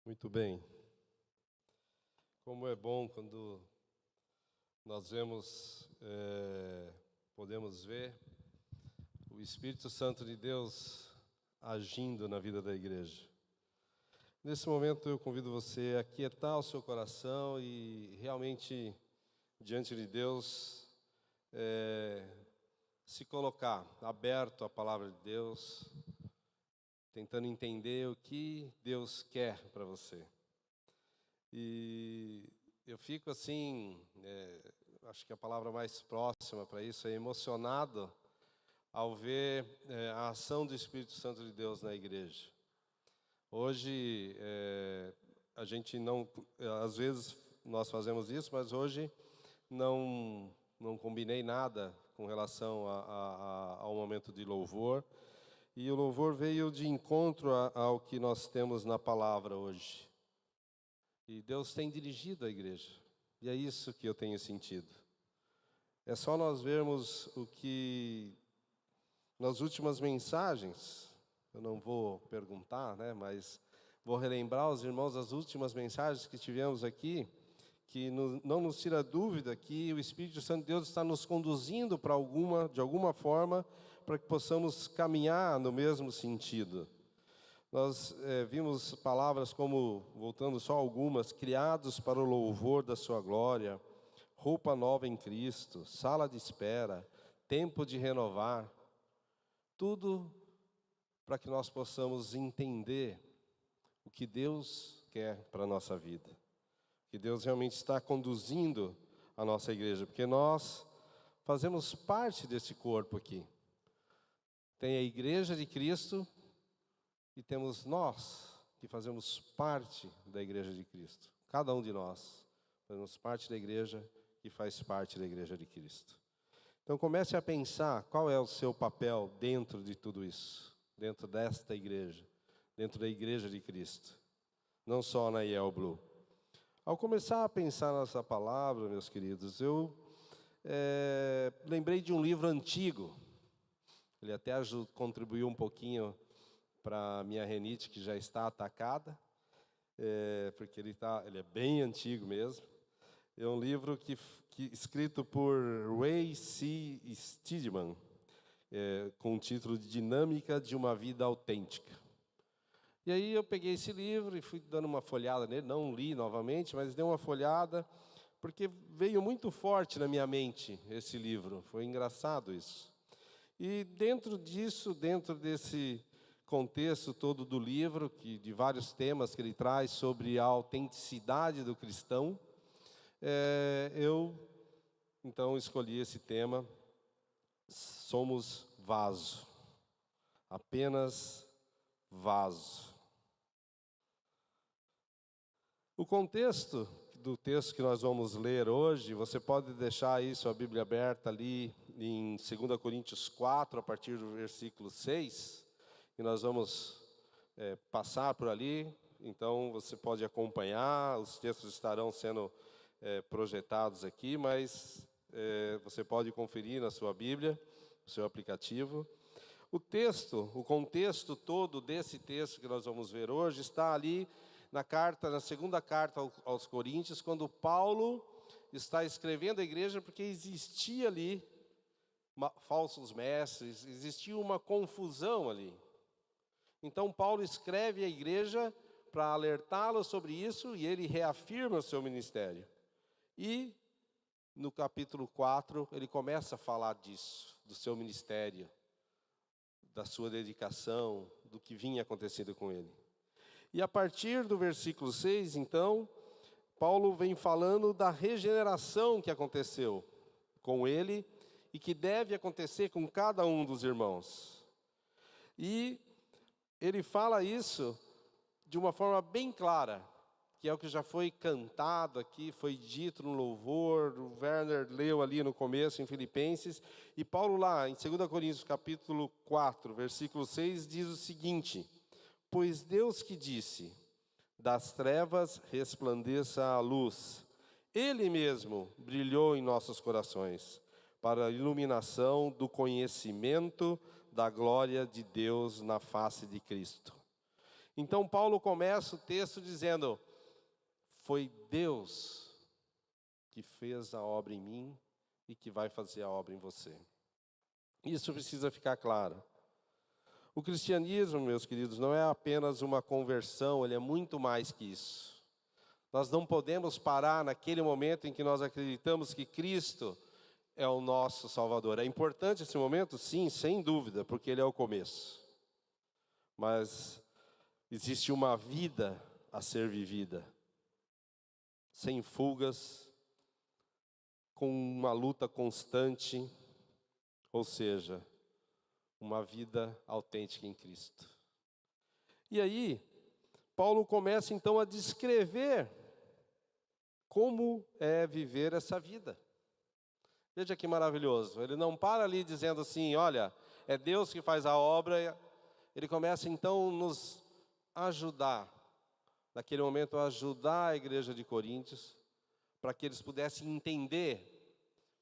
Muito bem. Como é bom quando nós podemos ver o Espírito Santo de Deus agindo na vida da igreja. Nesse momento eu convido você a aquietar o seu coração e realmente, diante de Deus, se colocar aberto à palavra de Deus, tentando entender o que Deus quer para você. E eu fico assim, acho que a palavra mais próxima para isso é emocionado ao ver a ação do Espírito Santo de Deus na igreja. Hoje, a gente não, às vezes nós fazemos isso, mas hoje não combinei nada com relação ao momento de louvor. E o louvor veio de encontro ao que nós temos na palavra hoje. E Deus tem dirigido a igreja. E é isso que eu tenho sentido. É só nós vermos o que, nas últimas mensagens, eu não vou perguntar, né, mas vou relembrar aos irmãos as últimas mensagens que tivemos aqui, que não nos tira dúvida que o Espírito Santo de Deus está nos conduzindo de alguma forma, para que possamos caminhar no mesmo sentido. Nós vimos palavras como, voltando só algumas, criados para o louvor da sua glória, roupa nova em Cristo, sala de espera, tempo de renovar, tudo para que nós possamos entender o que Deus quer para a nossa vida, que Deus realmente está conduzindo a nossa igreja, porque nós fazemos parte desse corpo aqui. Tem a igreja de Cristo e temos nós que fazemos parte da igreja de Cristo. Cada um de nós fazemos parte da igreja que faz parte da igreja de Cristo. Então comece a pensar qual é o seu papel dentro de tudo isso, dentro desta igreja, dentro da igreja de Cristo, não só na IEL Blue. Ao começar a pensar nessa palavra, meus queridos, eu lembrei de um livro antigo. Ele até contribuiu um pouquinho para a minha rinite, que já está atacada, porque ele é bem antigo mesmo. É um livro escrito por Ray C. Steadman, com o título de Dinâmica de uma Vida Autêntica. E aí eu peguei esse livro e fui dando uma folhada nele, não li novamente, mas dei uma folhada, porque veio muito forte na minha mente esse livro, foi engraçado isso. E dentro desse contexto todo do livro, de vários temas que ele traz sobre a autenticidade do cristão, eu então escolhi esse tema, somos vaso, apenas vaso. O contexto do texto que nós vamos ler hoje, você pode deixar aí sua Bíblia aberta ali em 2 Coríntios 4, a partir do versículo 6, e nós vamos passar por ali, então você pode acompanhar, os textos estarão sendo projetados aqui, mas você pode conferir na sua Bíblia, no seu aplicativo. O contexto todo desse texto que nós vamos ver hoje está ali na segunda carta aos Coríntios, quando Paulo está escrevendo à igreja, porque existia ali falsos mestres, existia uma confusão ali. Então Paulo escreve à igreja para alertá-la sobre isso, e ele reafirma o seu ministério. E no capítulo 4, ele começa a falar disso, do seu ministério, da sua dedicação, do que vinha acontecendo com ele. E a partir do versículo 6, então, Paulo vem falando da regeneração que aconteceu com ele e que deve acontecer com cada um dos irmãos. E ele fala isso de uma forma bem clara, que é o que já foi cantado aqui, foi dito no louvor, o Werner leu ali no começo em Filipenses, e Paulo lá em 2 Coríntios capítulo 4, versículo 6, diz o seguinte: pois Deus que disse, das trevas resplandeça a luz, Ele mesmo brilhou em nossos corações, para a iluminação do conhecimento da glória de Deus na face de Cristo. Então Paulo começa o texto dizendo: foi Deus que fez a obra em mim e que vai fazer a obra em você. Isso precisa ficar claro. O cristianismo, meus queridos, não é apenas uma conversão, ele é muito mais que isso. Nós não podemos parar naquele momento em que nós acreditamos que Cristo é o nosso Salvador. É importante esse momento? Sim, sem dúvida, porque ele é o começo. Mas existe uma vida a ser vivida, sem fugas, com uma luta constante, ou seja, uma vida autêntica em Cristo. E aí, Paulo começa então a descrever como é viver essa vida. Veja que maravilhoso, ele não para ali dizendo assim, olha, é Deus que faz a obra. Ele começa então a nos ajudar, naquele momento a ajudar a igreja de Coríntios, para que eles pudessem entender,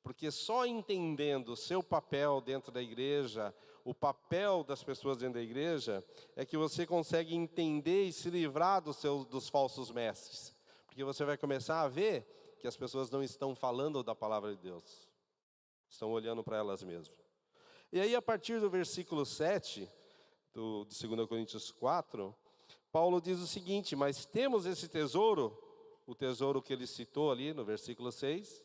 porque só entendendo o seu papel dentro da igreja, o papel das pessoas dentro da igreja, é que você consegue entender e se livrar dos falsos mestres. Porque você vai começar a ver que as pessoas não estão falando da palavra de Deus, estão olhando para elas mesmas. E aí, a partir do versículo 7, de 2 Coríntios 4, Paulo diz o seguinte: mas temos esse tesouro, o tesouro que ele citou ali no versículo 6,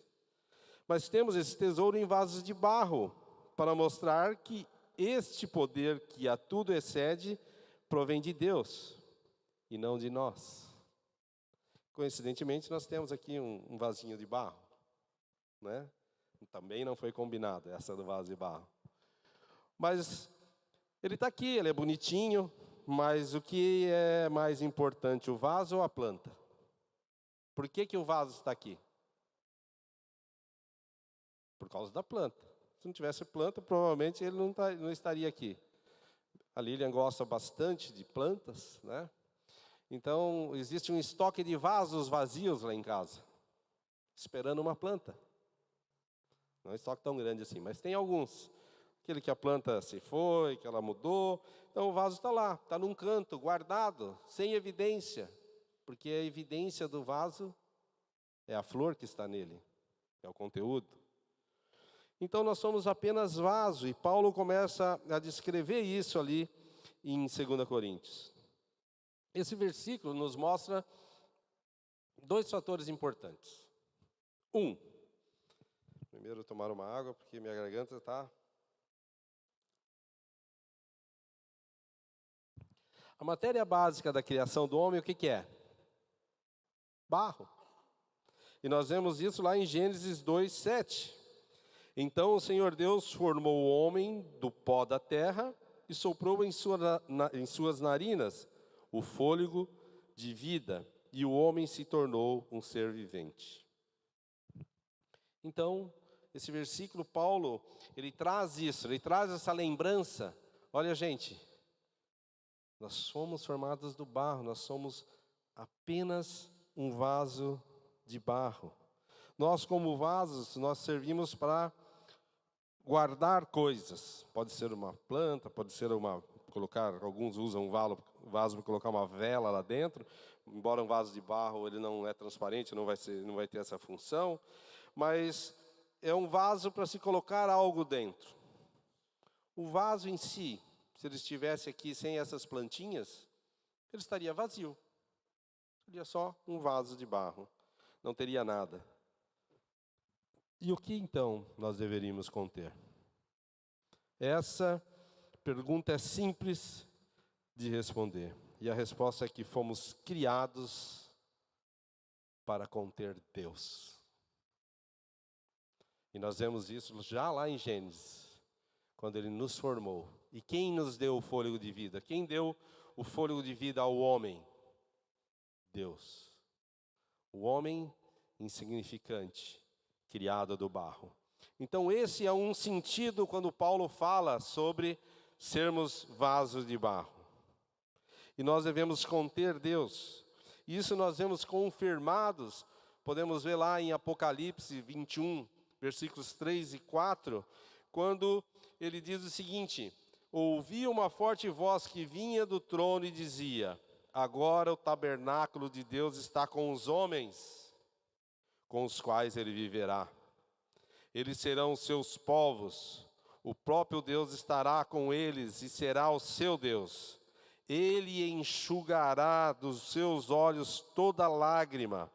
mas temos esse tesouro em vasos de barro, para mostrar que este poder que a tudo excede, provém de Deus, e não de nós. Coincidentemente, nós temos aqui um vasinho de barro, né? Também não foi combinado, essa do vaso de barro. Mas ele está aqui, ele é bonitinho, mas o que é mais importante, o vaso ou a planta? Por que o vaso está aqui? Por causa da planta. Se não tivesse planta, provavelmente ele não estaria aqui. A Lilian gosta bastante de plantas, né? Então, existe um estoque de vasos vazios lá em casa, esperando uma planta. Não é um estoque tão grande assim, mas tem alguns. Aquele que a planta se foi, que ela mudou. Então, o vaso está lá, está num canto, guardado, sem evidência. Porque a evidência do vaso é a flor que está nele, é o conteúdo. Então, nós somos apenas vaso, e Paulo começa a descrever isso ali em 2 Coríntios. Esse versículo nos mostra dois fatores importantes. Primeiro tomar uma água, porque minha garganta está... A matéria básica da criação do homem, o que é? Barro. E nós vemos isso lá em Gênesis 2:7. Então o Senhor Deus formou o homem do pó da terra e soprou em suas narinas o fôlego de vida, e o homem se tornou um ser vivente. Então, esse versículo, Paulo, ele traz isso, ele traz essa lembrança. Olha, gente, nós somos formados do barro, nós somos apenas um vaso de barro. Nós, como vasos, nós servimos para guardar coisas. Pode ser uma planta, pode ser alguns usam um vaso para colocar uma vela lá dentro. Embora um vaso de barro ele não é transparente, não vai ter essa função, mas é um vaso para se colocar algo dentro. O vaso em si, se ele estivesse aqui sem essas plantinhas, ele estaria vazio. Seria só um vaso de barro, não teria nada. E o que então nós deveríamos conter? Essa pergunta é simples de responder. E a resposta é que fomos criados para conter Deus. E nós vemos isso já lá em Gênesis, quando Ele nos formou. E quem nos deu o fôlego de vida? Quem deu o fôlego de vida ao homem? Deus. O homem insignificante, criado do barro. Então esse é um sentido quando Paulo fala sobre sermos vasos de barro. E nós devemos conter Deus. Isso nós vemos confirmados, podemos ver lá em Apocalipse 21, versículos 3 e 4, quando ele diz o seguinte: ouvi uma forte voz que vinha do trono e dizia: agora o tabernáculo de Deus está com os homens, com os quais ele viverá. Eles serão os seus povos, o próprio Deus estará com eles e será o seu Deus. Ele enxugará dos seus olhos toda lágrima.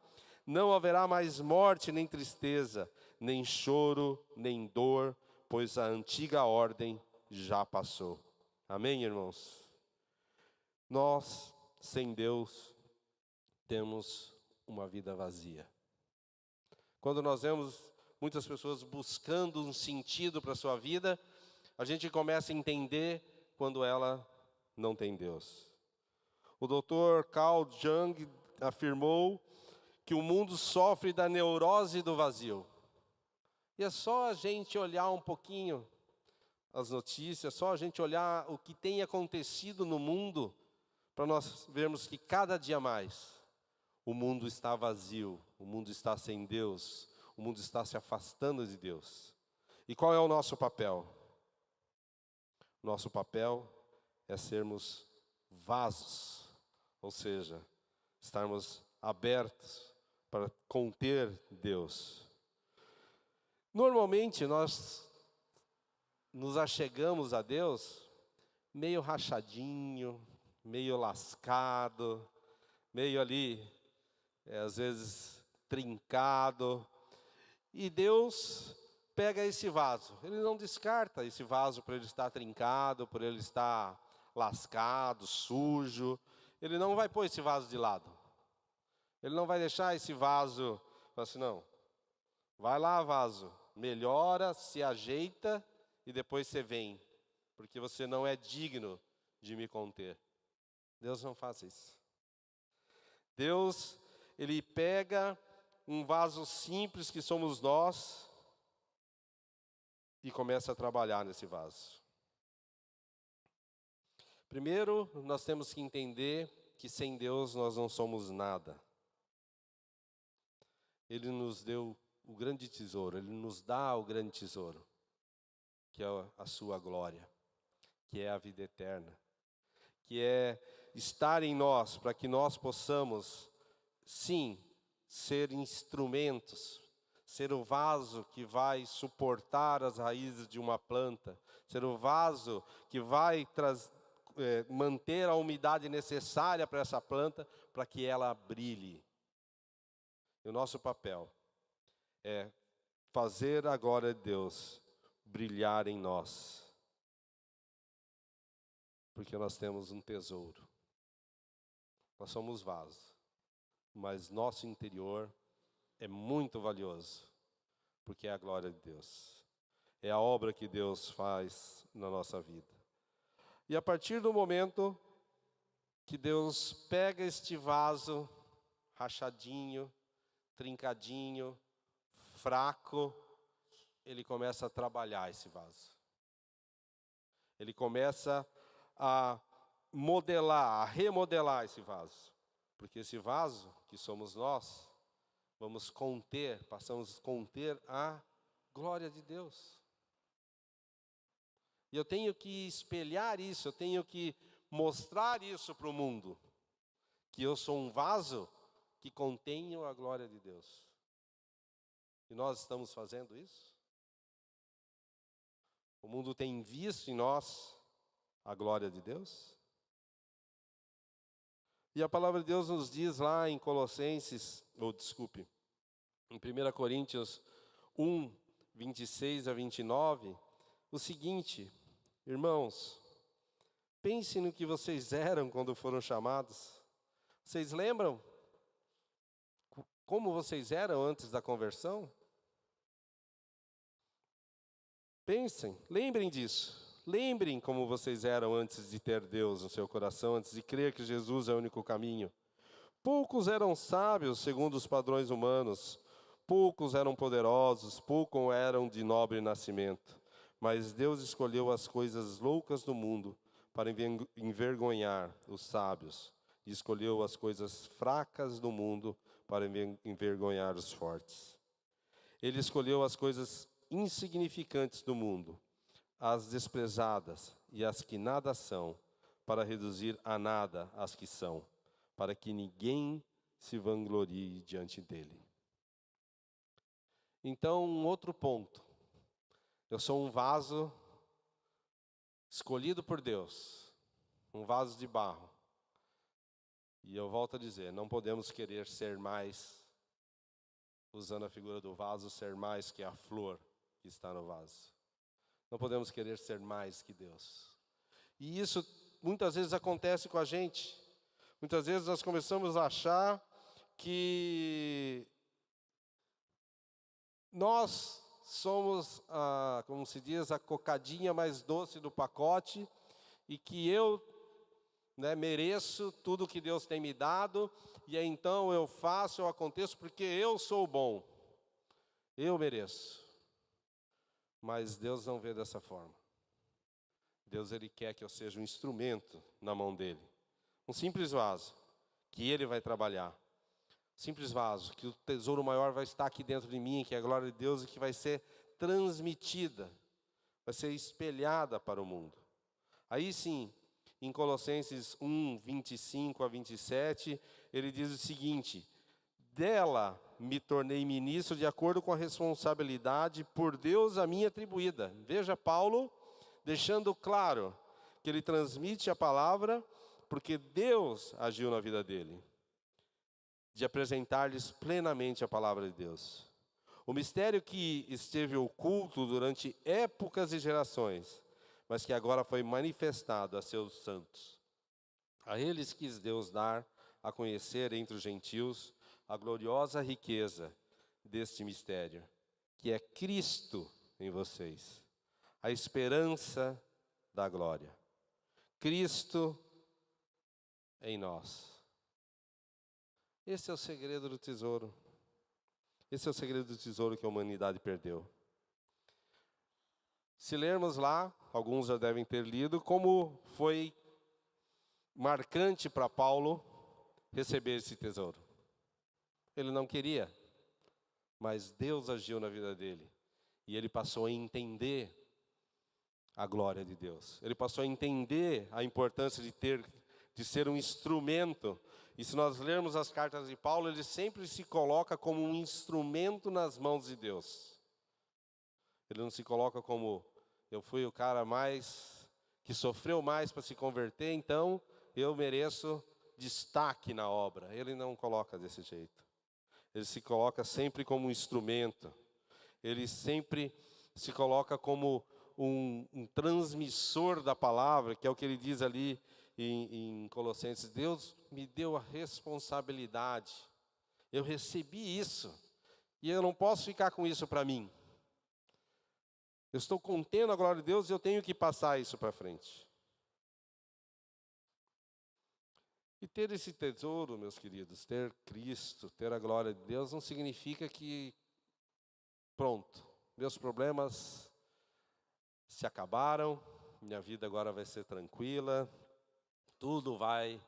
Não haverá mais morte nem tristeza, nem choro, nem dor, pois a antiga ordem já passou. Amém, irmãos? Nós, sem Deus, temos uma vida vazia. Quando nós vemos muitas pessoas buscando um sentido para a sua vida, a gente começa a entender quando ela não tem Deus. O Dr. Carl Jung afirmou que o mundo sofre da neurose do vazio. E é só a gente olhar um pouquinho as notícias, só a gente olhar o que tem acontecido no mundo, para nós vermos que cada dia mais o mundo está vazio, o mundo está sem Deus, o mundo está se afastando de Deus. E qual é o nosso papel? Nosso papel é sermos vasos, ou seja, estarmos abertos para conter Deus. Normalmente nós nos achegamos a Deus meio rachadinho, meio lascado, meio ali, às vezes trincado. E Deus pega esse vaso, ele não descarta esse vaso por ele estar trincado, por ele estar lascado, sujo. Ele não vai pôr esse vaso de lado. Ele não vai deixar esse vaso, assim, não. Vai lá, vaso, melhora, se ajeita e depois você vem, porque você não é digno de me conter. Deus não faz isso. Deus, ele pega um vaso simples que somos nós e começa a trabalhar nesse vaso. Primeiro, nós temos que entender que sem Deus nós não somos nada. Ele nos deu o grande tesouro, ele nos dá o grande tesouro, que é a sua glória, que é a vida eterna, que é estar em nós, para que nós possamos, sim, ser instrumentos, ser o vaso que vai suportar as raízes de uma planta, ser o vaso que vai manter a umidade necessária para essa planta, para que ela brilhe. E o nosso papel é fazer a glória de Deus brilhar em nós, porque nós temos um tesouro. Nós somos vasos, mas nosso interior é muito valioso, porque é a glória de Deus. É a obra que Deus faz na nossa vida. E a partir do momento que Deus pega este vaso rachadinho, trincadinho, fraco, ele começa a trabalhar esse vaso. Ele começa a modelar, a remodelar esse vaso. Porque esse vaso, que somos nós, passamos a conter a glória de Deus. E eu tenho que espelhar isso, eu tenho que mostrar isso para o mundo. Que eu sou um vaso que contenho a glória de Deus. E nós estamos fazendo isso? O mundo tem visto em nós a glória de Deus? E a palavra de Deus nos diz lá em em 1 Coríntios 1, 26 a 29, o seguinte: irmãos, pensem no que vocês eram quando foram chamados. Vocês lembram como vocês eram antes da conversão? Pensem, lembrem disso. Lembrem como vocês eram antes de ter Deus no seu coração, antes de crer que Jesus é o único caminho. Poucos eram sábios segundo os padrões humanos, poucos eram poderosos, poucos eram de nobre nascimento. Mas Deus escolheu as coisas loucas do mundo para envergonhar os sábios, e escolheu as coisas fracas do mundo para envergonhar os fortes. Ele escolheu as coisas insignificantes do mundo, as desprezadas e as que nada são, para reduzir a nada as que são, para que ninguém se vanglorie diante dele. Então, um outro ponto. Eu sou um vaso escolhido por Deus, um vaso de barro. E eu volto a dizer, não podemos querer ser mais, usando a figura do vaso, ser mais que a flor que está no vaso. Não podemos querer ser mais que Deus. E isso muitas vezes acontece com a gente. Muitas vezes nós começamos a achar que nós somos, como se diz, a cocadinha mais doce do pacote e que eu, mereço tudo que Deus tem me dado e aí, então eu faço, eu aconteço porque eu sou bom. Eu mereço. Mas Deus não vê dessa forma. Deus, Ele quer que eu seja um instrumento na mão dEle. Um simples vaso, que Ele vai trabalhar. Simples vaso, que o tesouro maior vai estar aqui dentro de mim, que é a glória de Deus, e que vai ser transmitida, vai ser espelhada para o mundo. Aí sim, em Colossenses 1, 25 a 27, ele diz o seguinte: dela me tornei ministro de acordo com a responsabilidade por Deus a mim atribuída. Veja Paulo deixando claro que ele transmite a palavra porque Deus agiu na vida dele, de apresentar-lhes plenamente a palavra de Deus. O mistério que esteve oculto durante épocas e gerações, mas que agora foi manifestado a seus santos. A eles quis Deus dar a conhecer entre os gentios a gloriosa riqueza deste mistério, que é Cristo em vocês, a esperança da glória. Cristo em nós. Esse é o segredo do tesouro. Esse é o segredo do tesouro que a humanidade perdeu. Se lermos lá, alguns já devem ter lido, como foi marcante para Paulo receber esse tesouro. Ele não queria, mas Deus agiu na vida dele. E ele passou a entender a glória de Deus. Ele passou a entender a importância de ser um instrumento. E se nós lermos as cartas de Paulo, ele sempre se coloca como um instrumento nas mãos de Deus. Ele não se coloca como, eu fui o cara que sofreu mais para se converter, então eu mereço destaque na obra. Ele não coloca desse jeito. Ele se coloca sempre como um instrumento. Ele sempre se coloca como um transmissor da palavra, que é o que ele diz ali em Colossenses. Deus me deu a responsabilidade. Eu recebi isso. E eu não posso ficar com isso para mim. Eu estou contendo a glória de Deus e eu tenho que passar isso para frente. E ter esse tesouro, meus queridos, ter Cristo, ter a glória de Deus, não significa que, pronto, meus problemas se acabaram, minha vida agora vai ser tranquila, tudo vai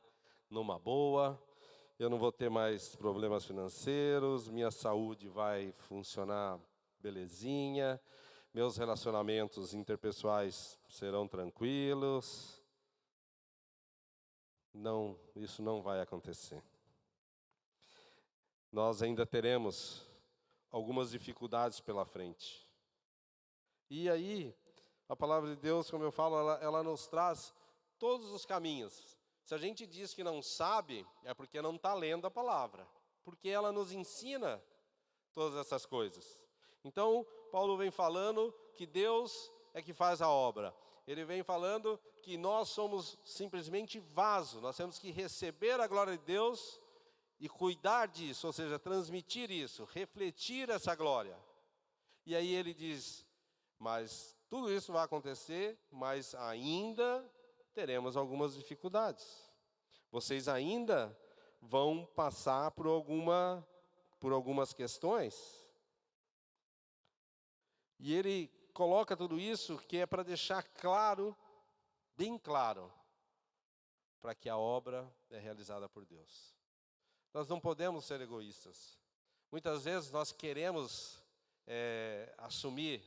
numa boa, eu não vou ter mais problemas financeiros, minha saúde vai funcionar belezinha, meus relacionamentos interpessoais serão tranquilos. Não, isso não vai acontecer. Nós ainda teremos algumas dificuldades pela frente. E aí, a palavra de Deus, como eu falo, ela nos traz todos os caminhos. Se a gente diz que não sabe, é porque não está lendo a palavra. Porque ela nos ensina todas essas coisas. Então, Paulo vem falando que Deus é que faz a obra. Ele vem falando que nós somos simplesmente vaso. Nós temos que receber a glória de Deus e cuidar disso, ou seja, transmitir isso, refletir essa glória. E aí ele diz, mas tudo isso vai acontecer, mas ainda teremos algumas dificuldades. Vocês ainda vão passar por algumas questões. E ele coloca tudo isso que é para deixar claro, bem claro, para que a obra é realizada por Deus. Nós não podemos ser egoístas. Muitas vezes nós queremos assumir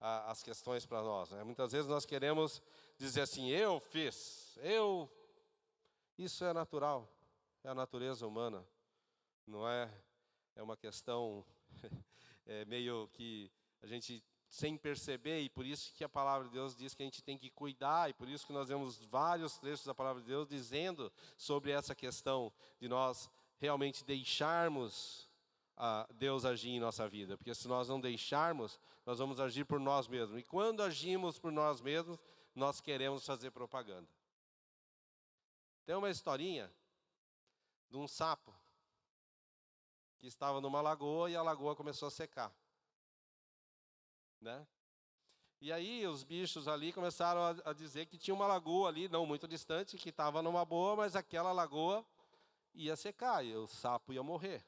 as questões para nós, né? Muitas vezes nós queremos dizer assim, eu fiz, isso é natural. é a natureza humana, não é? É uma questão meio que a gente sem perceber, e por isso que a palavra de Deus diz que a gente tem que cuidar, e por isso que nós vemos vários trechos da palavra de Deus dizendo sobre essa questão de nós realmente deixarmos Deus agir em nossa vida, porque se nós não deixarmos, nós vamos agir por nós mesmos, e quando agimos por nós mesmos, nós queremos fazer propaganda. Tem uma historinha de um sapo que estava numa lagoa e a lagoa começou a secar, né? E aí os bichos ali começaram a dizer que tinha uma lagoa ali, não muito distante, que estava numa boa, mas aquela lagoa ia secar e o sapo ia morrer.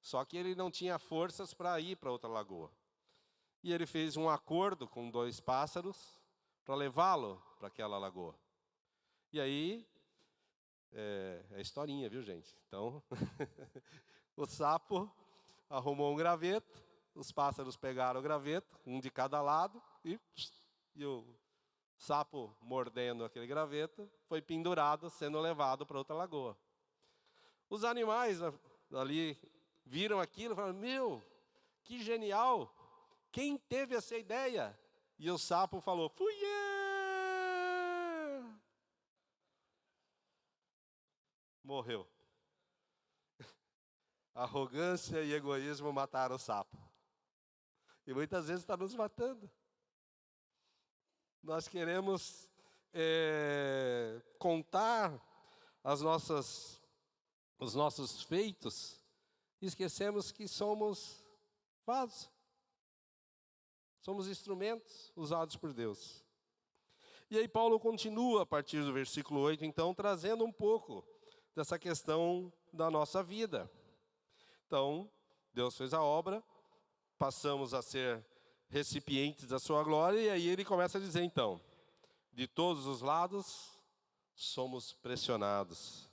Só que ele não tinha forças para ir para outra lagoa. E ele fez um acordo com 2 pássaros para levá-lo para aquela lagoa. E aí, é historinha, viu, gente? Então, o sapo arrumou um graveto, os pássaros pegaram o graveto, um de cada lado, e o sapo, mordendo aquele graveto, foi pendurado, sendo levado para outra lagoa. Os animais ali viram aquilo e falaram: meu, que genial! Quem teve essa ideia? E o sapo falou: fui eu! Morreu. Arrogância e egoísmo mataram o sapo. E muitas vezes está nos matando. Nós queremos contar os nossos feitos, e esquecemos que somos vasos. Somos instrumentos usados por Deus. E aí Paulo continua a partir do versículo 8, então, trazendo um pouco dessa questão da nossa vida. Então, Deus fez a obra, passamos a ser recipientes da sua glória, e aí ele começa a dizer, então, de todos os lados somos pressionados,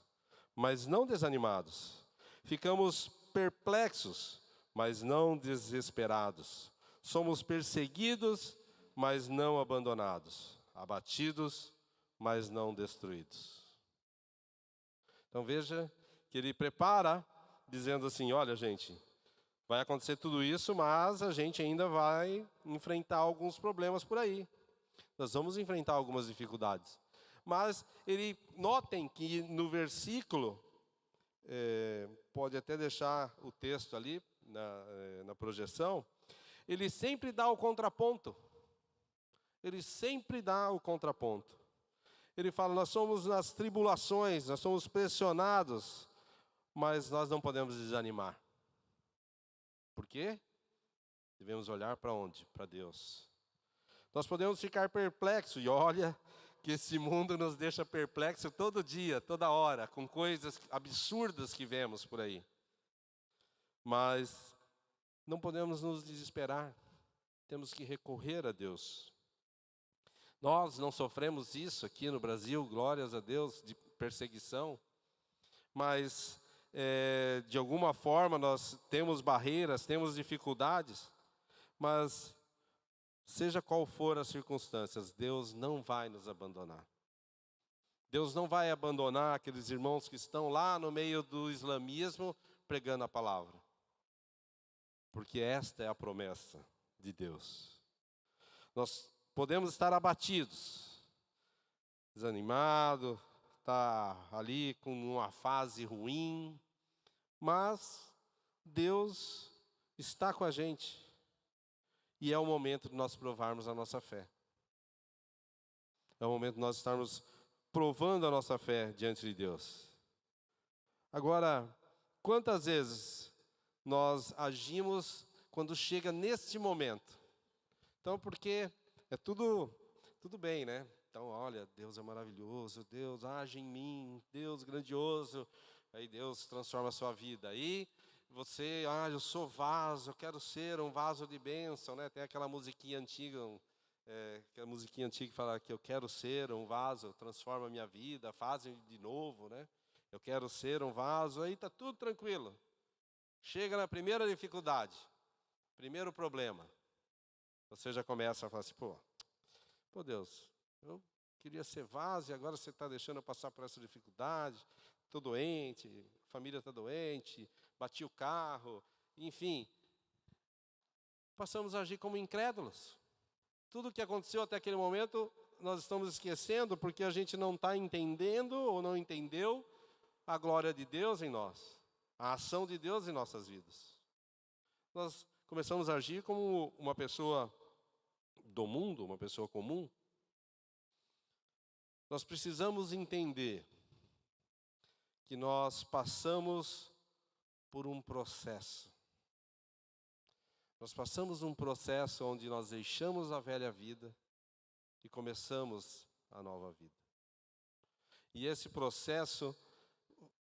mas não desanimados. Ficamos perplexos, mas não desesperados. Somos perseguidos, mas não abandonados. Abatidos, mas não destruídos. Então veja que ele prepara, dizendo assim, olha gente, vai acontecer tudo isso, mas a gente ainda vai enfrentar alguns problemas por aí. Nós vamos enfrentar algumas dificuldades. Mas notem que no versículo, pode até deixar o texto ali na projeção, ele sempre dá o contraponto. Ele sempre dá o contraponto. Ele fala, nós somos nas tribulações, nós somos pressionados, mas nós não podemos desanimar. Por quê? Devemos olhar para onde? Para Deus. Nós podemos ficar perplexos, e olha que esse mundo nos deixa perplexos todo dia, toda hora, com coisas absurdas que vemos por aí. Mas não podemos nos desesperar, temos que recorrer a Deus. Nós não sofremos isso aqui no Brasil, glórias a Deus, de perseguição, mas de alguma forma nós temos barreiras, temos dificuldades, mas seja qual for as circunstâncias, Deus não vai nos abandonar. Deus não vai abandonar aqueles irmãos que estão lá no meio do islamismo pregando a palavra. Porque esta é a promessa de Deus. Nós podemos estar abatidos, desanimados, estar ali com uma fase ruim, mas Deus está com a gente. E é o momento de nós provarmos a nossa fé. É o momento de nós estarmos provando a nossa fé diante de Deus. Agora, quantas vezes nós agimos quando chega neste momento? Então, porque é tudo bem, né? Então, olha, Deus é maravilhoso, Deus age em mim, Deus grandioso. Aí Deus transforma a sua vida. Aí você, eu sou vaso, eu quero ser um vaso de bênção, né? Tem aquela musiquinha antiga, que fala que eu quero ser um vaso, transforma a minha vida, fazem de novo, né? Eu quero ser um vaso, aí está tudo tranquilo. Chega na primeira dificuldade, primeiro problema, você já começa a falar assim, pô Deus, eu queria ser vaso e agora você está deixando eu passar por essa dificuldade, estou doente, a família está doente, bati o carro, enfim. Passamos a agir como incrédulos. Tudo o que aconteceu até aquele momento, nós estamos esquecendo porque a gente não está entendendo ou não entendeu a glória de Deus em nós, a ação de Deus em nossas vidas. Nós começamos a agir como uma pessoa do mundo, uma pessoa comum. Nós precisamos entender que nós passamos por um processo. Nós passamos um processo onde nós deixamos a velha vida e começamos a nova vida. E esse processo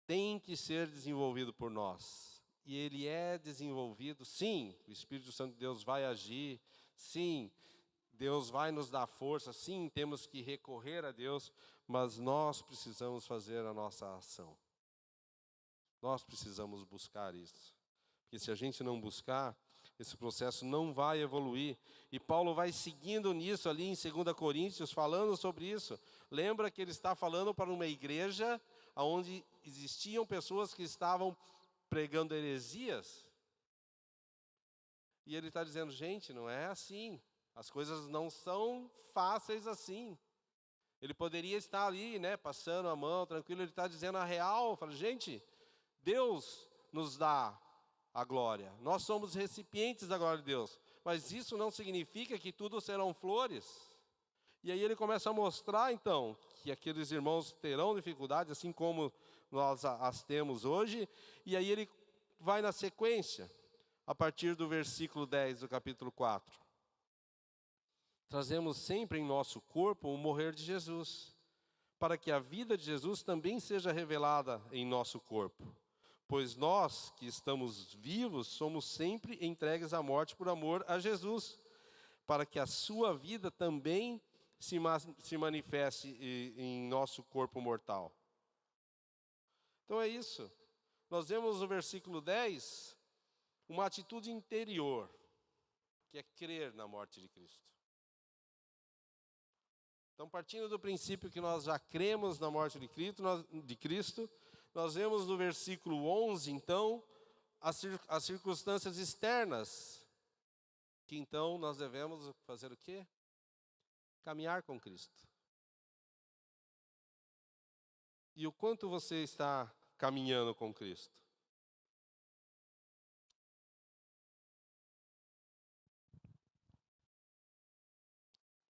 tem que ser desenvolvido por nós. E ele é desenvolvido, sim, o Espírito Santo de Deus vai agir, sim, Deus vai nos dar força, sim, temos que recorrer a Deus, mas nós precisamos fazer a nossa ação. Nós precisamos buscar isso. Porque se a gente não buscar, esse processo não vai evoluir. E Paulo vai seguindo nisso ali em 2 Coríntios, falando sobre isso. Lembra que ele está falando para uma igreja onde existiam pessoas que estavam pregando heresias. E ele está dizendo, gente, não é assim. As coisas não são fáceis assim. Ele poderia estar ali, né, passando a mão, tranquilo. Ele está dizendo a real. Fala, gente, Deus nos dá a glória. Nós somos recipientes da glória de Deus. Mas isso não significa que tudo serão flores. E aí ele começa a mostrar, então, que aqueles irmãos terão dificuldades, assim como nós as temos hoje. E aí ele vai na sequência, a partir do versículo 10 do capítulo 4. Trazemos sempre em nosso corpo o morrer de Jesus, para que a vida de Jesus também seja revelada em nosso corpo. Pois nós, que estamos vivos, somos sempre entregues à morte por amor a Jesus, para que a sua vida também se manifeste em nosso corpo mortal. Então é isso. Nós vemos no versículo 10, uma atitude interior, que é crer na morte de Cristo. Então, partindo do princípio que nós já cremos na morte de Cristo, nós vemos no versículo 11, então, as circunstâncias externas, que então nós devemos fazer o quê? Caminhar com Cristo. E o quanto você está caminhando com Cristo?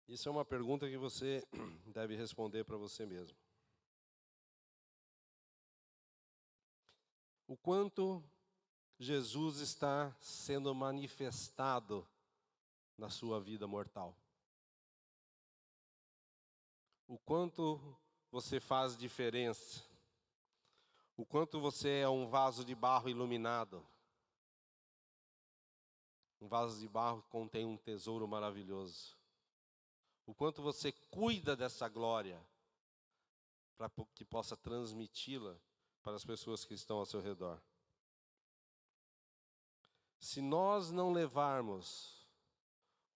Isso é uma pergunta que você deve responder para você mesmo. O quanto Jesus está sendo manifestado na sua vida mortal? O quanto você faz diferença? O quanto você é um vaso de barro iluminado? Um vaso de barro que contém um tesouro maravilhoso. O quanto você cuida dessa glória para que possa transmiti-la para as pessoas que estão ao seu redor. Se nós não levarmos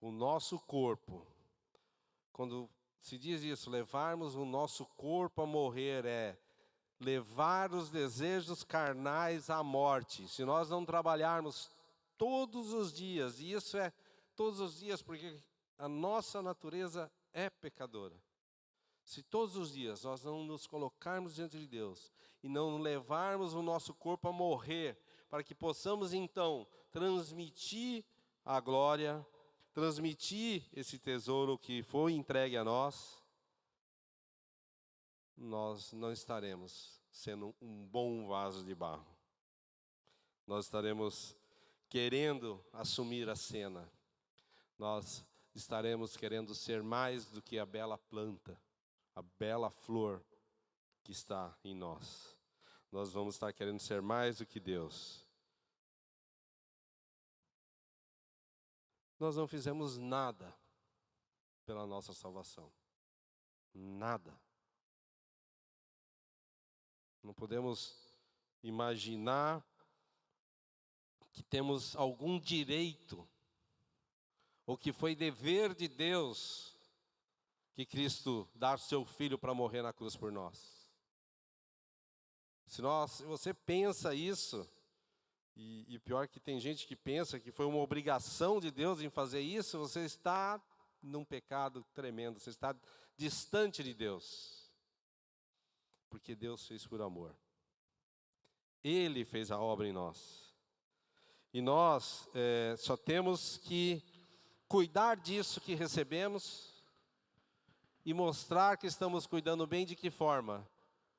o nosso corpo, quando se diz isso, levarmos o nosso corpo a morrer, é levar os desejos carnais à morte. Se nós não trabalharmos todos os dias, e isso é todos os dias, porque a nossa natureza é pecadora. Se todos os dias nós não nos colocarmos diante de Deus e não levarmos o nosso corpo a morrer, para que possamos então transmitir a glória, transmitir esse tesouro que foi entregue a nós, nós não estaremos sendo um bom vaso de barro. Nós estaremos querendo assumir a cena. Nós estaremos querendo ser mais do que a bela planta, a bela flor que está em nós. Nós vamos estar querendo ser mais do que Deus. Nós não fizemos nada pela nossa salvação. Nada. Não podemos imaginar que temos algum direito, ou que foi dever de Deus, que Cristo dar seu Filho para morrer na cruz por nós. Se você pensa isso, e pior que tem gente que pensa que foi uma obrigação de Deus em fazer isso, você está num pecado tremendo, você está distante de Deus. Porque Deus fez por amor. Ele fez a obra em nós. E nós só temos que cuidar disso que recebemos e mostrar que estamos cuidando bem de que forma?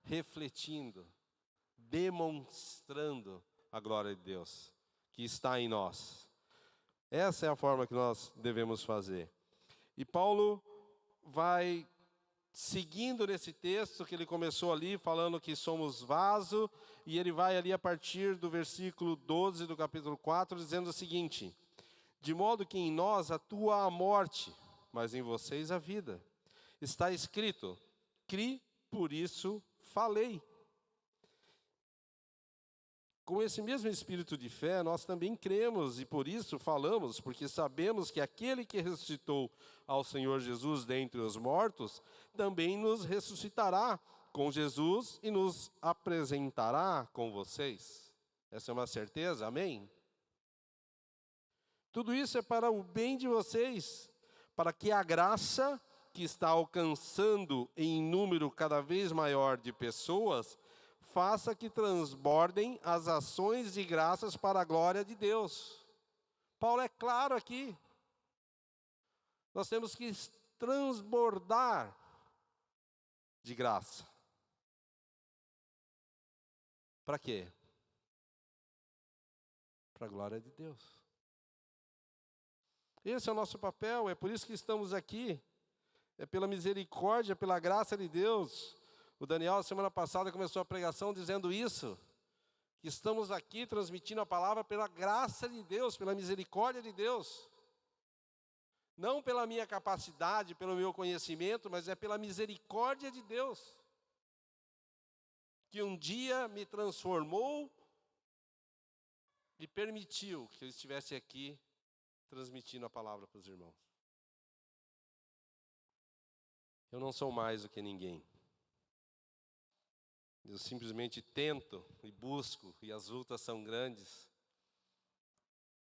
Refletindo, demonstrando a glória de Deus que está em nós. Essa é a forma que nós devemos fazer. E Paulo vai seguindo nesse texto que ele começou ali, falando que somos vaso, e ele vai ali a partir do versículo 12 do capítulo 4, dizendo o seguinte: de modo que em nós atua a morte, mas em vocês a vida. Está escrito: cri, por isso falei. Com esse mesmo espírito de fé, nós também cremos e por isso falamos, porque sabemos que aquele que ressuscitou ao Senhor Jesus dentre os mortos, também nos ressuscitará com Jesus e nos apresentará com vocês. Essa é uma certeza, amém? Tudo isso é para o bem de vocês, para que a graça que está alcançando em número cada vez maior de pessoas, faça que transbordem as ações de graças para a glória de Deus. Paulo é claro aqui. Nós temos que transbordar de graça. Para quê? Para a glória de Deus. Esse é o nosso papel, é por isso que estamos aqui. É pela misericórdia, pela graça de Deus. O Daniel, semana passada, começou a pregação dizendo isso. Que estamos aqui transmitindo a palavra pela graça de Deus, pela misericórdia de Deus. Não pela minha capacidade, pelo meu conhecimento, mas é pela misericórdia de Deus. Que um dia me transformou e permitiu que eu estivesse aqui transmitindo a palavra para os irmãos. Eu não sou mais do que ninguém. Eu simplesmente tento e busco, e as lutas são grandes,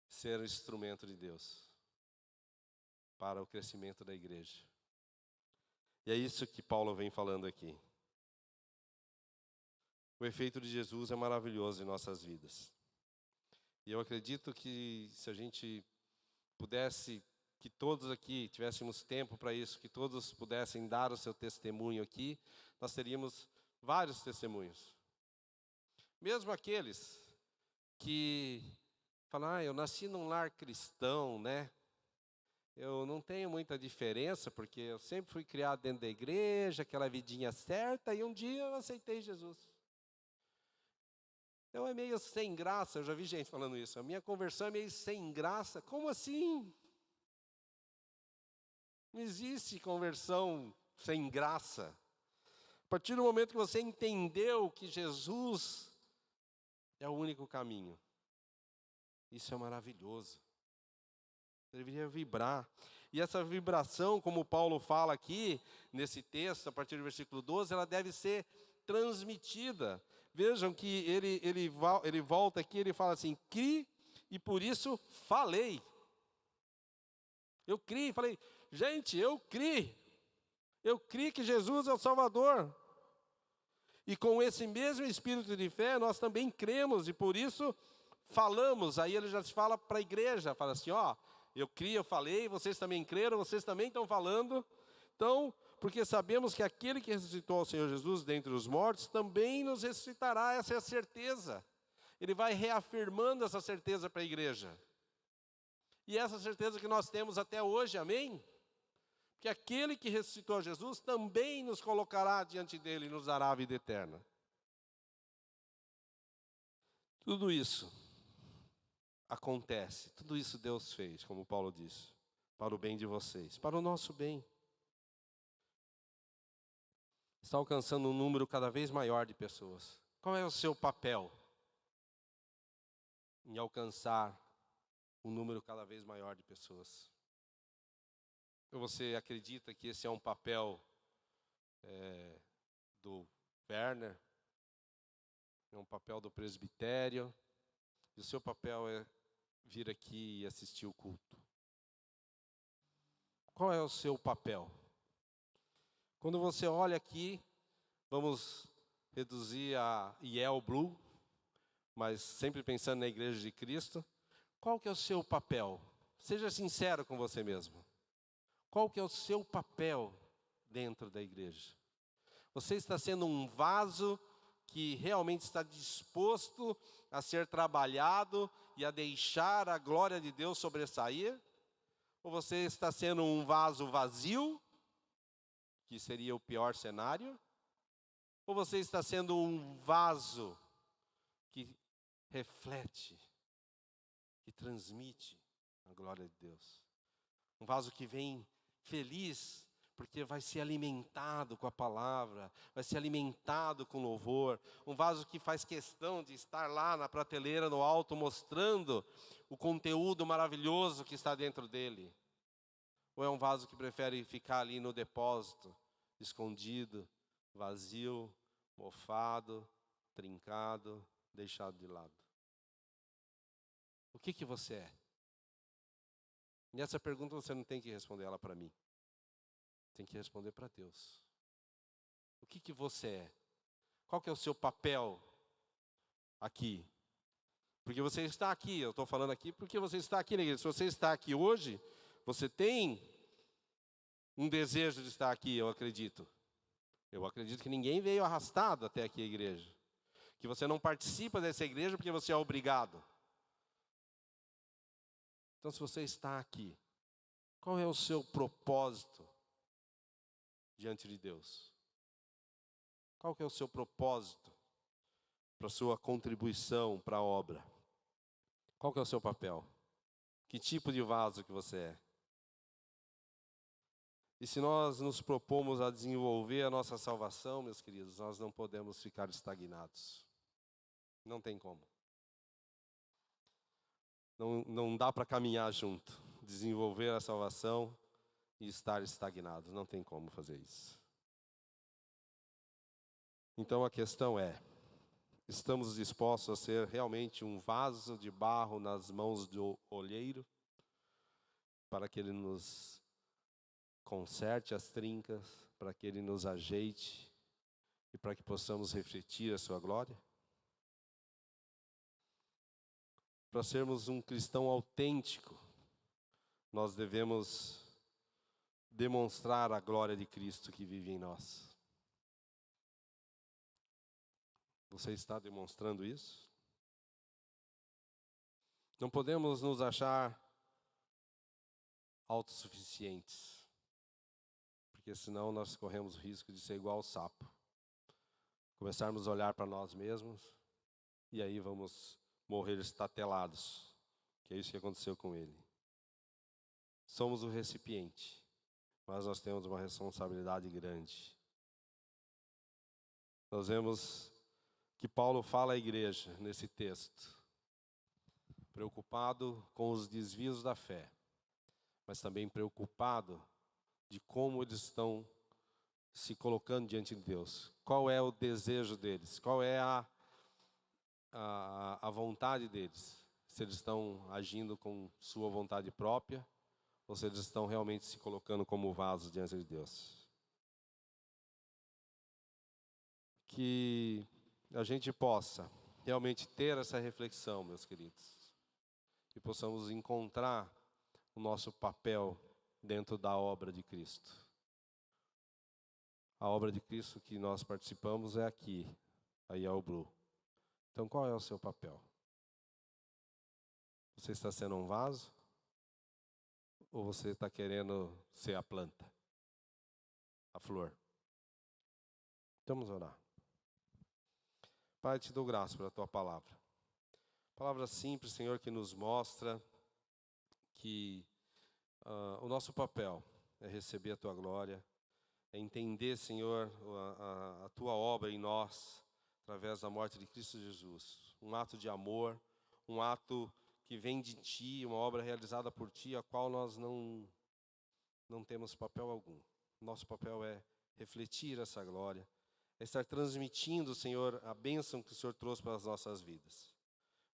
ser um instrumento de Deus para o crescimento da igreja. E é isso que Paulo vem falando aqui. O efeito de Jesus é maravilhoso em nossas vidas. E eu acredito que se a gente pudesse, que todos aqui tivéssemos tempo para isso, que todos pudessem dar o seu testemunho aqui, nós teríamos vários testemunhos. Mesmo aqueles que falam, eu nasci num lar cristão, né? Eu não tenho muita diferença, porque eu sempre fui criado dentro da igreja, aquela vidinha certa, e um dia eu aceitei Jesus. Então é meio sem graça, eu já vi gente falando isso. A minha conversão é meio sem graça. Como assim? Não existe conversão sem graça. A partir do momento que você entendeu que Jesus é o único caminho. Isso é maravilhoso. Você deveria vibrar. E essa vibração, como Paulo fala aqui, nesse texto, a partir do versículo 12, ela deve ser transmitida. Vejam que ele volta aqui, ele fala assim, cri e por isso falei. Eu criei, falei, gente, eu criei. Eu criei que Jesus é o Salvador. E com esse mesmo espírito de fé, nós também cremos, e por isso falamos. Aí ele já se fala para a igreja, fala assim, eu criei, eu falei, vocês também creram, vocês também estão falando. Então, porque sabemos que aquele que ressuscitou ao Senhor Jesus dentre os mortos, também nos ressuscitará, essa é a certeza. Ele vai reafirmando essa certeza para a igreja. E essa certeza que nós temos até hoje, amém? Que aquele que ressuscitou a Jesus também nos colocará diante dele e nos dará a vida eterna. Tudo isso acontece, tudo isso Deus fez, como Paulo disse, para o bem de vocês, para o nosso bem. Está alcançando um número cada vez maior de pessoas. Qual é o seu papel em alcançar um número cada vez maior de pessoas? Ou você acredita que esse é um papel do Werner, é um papel do presbitério, e o seu papel é vir aqui e assistir o culto. Qual é o seu papel? Quando você olha aqui, vamos reduzir a Yale Blue, mas sempre pensando na Igreja de Cristo, qual que é o seu papel? Seja sincero com você mesmo. Qual que é o seu papel dentro da igreja? Você está sendo um vaso que realmente está disposto a ser trabalhado e a deixar a glória de Deus sobressair? Ou você está sendo um vaso vazio, que seria o pior cenário? Ou você está sendo um vaso que reflete, que transmite a glória de Deus? Um vaso que vem feliz, porque vai ser alimentado com a palavra, vai ser alimentado com louvor. Um vaso que faz questão de estar lá na prateleira no alto, mostrando o conteúdo maravilhoso que está dentro dele. Ou é um vaso que prefere ficar ali no depósito, escondido, vazio, mofado, trincado, deixado de lado? O que você é? E essa pergunta você não tem que responder ela para mim. Tem que responder para Deus. O que você é? Qual que é o seu papel aqui? Porque você está aqui, eu estou falando aqui porque você está aqui na igreja. Se você está aqui hoje, você tem um desejo de estar aqui, eu acredito. Eu acredito que ninguém veio arrastado até aqui a igreja. Que você não participa dessa igreja porque você é obrigado. Então, se você está aqui, qual é o seu propósito diante de Deus? Qual que é o seu propósito para a sua contribuição para a obra? Qual que é o seu papel? Que tipo de vaso que você é? E se nós nos propomos a desenvolver a nossa salvação, meus queridos, nós não podemos ficar estagnados. Não tem como. Não dá para caminhar junto. Desenvolver a salvação e estar estagnado. Não tem como fazer isso. Então a questão é: estamos dispostos a ser realmente um vaso de barro nas mãos do olheiro, para que ele nos conserte as trincas, para que ele nos ajeite e para que possamos refletir a sua glória? Para sermos um cristão autêntico, nós devemos demonstrar a glória de Cristo que vive em nós. Você está demonstrando isso? Não podemos nos achar autossuficientes, porque senão nós corremos o risco de ser igual ao sapo. Começarmos a olhar para nós mesmos e aí vamos morrer estatelados, que é isso que aconteceu com ele. Somos o recipiente, mas nós temos uma responsabilidade grande. Nós vemos que Paulo fala à igreja nesse texto, preocupado com os desvios da fé, mas também preocupado de como eles estão se colocando diante de Deus. Qual é o desejo deles? Qual é a vontade deles? Se eles estão agindo com sua vontade própria, ou se eles estão realmente se colocando como vasos diante de Deus. Que a gente possa realmente ter essa reflexão, meus queridos, e possamos encontrar o nosso papel dentro da obra de Cristo. A obra de Cristo que nós participamos é aqui, a Yale Blue. Então, qual é o seu papel? Você está sendo um vaso? Ou você está querendo ser a planta, a flor? Vamos orar. Pai, te dou graça pela tua palavra. Palavra simples, Senhor, que nos mostra que o nosso papel é receber a tua glória, é entender, Senhor, a tua obra em nós, através da morte de Cristo Jesus. Um ato de amor, um ato que vem de ti, uma obra realizada por ti, a qual nós não temos papel algum. Nosso papel é refletir essa glória, a estar transmitindo, Senhor, a bênção que o Senhor trouxe para as nossas vidas.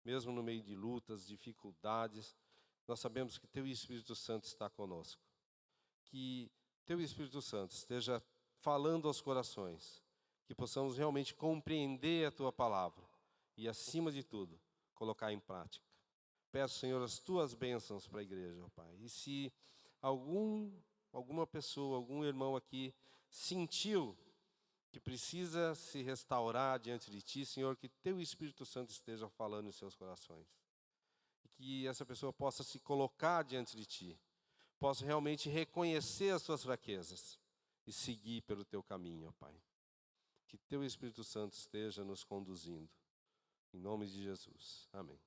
Mesmo no meio de lutas, dificuldades, nós sabemos que Teu Espírito Santo está conosco. Que Teu Espírito Santo esteja falando aos corações, que possamos realmente compreender a Tua palavra e, acima de tudo, colocar em prática. Peço, Senhor, as Tuas bênçãos para a igreja, ó Pai. E se alguma pessoa, algum irmão aqui sentiu que precisa se restaurar diante de Ti, Senhor, que Teu Espírito Santo esteja falando em seus corações. E que essa pessoa possa se colocar diante de Ti, possa realmente reconhecer as suas fraquezas e seguir pelo Teu caminho, ó Pai. Que Teu Espírito Santo esteja nos conduzindo. Em nome de Jesus. Amém.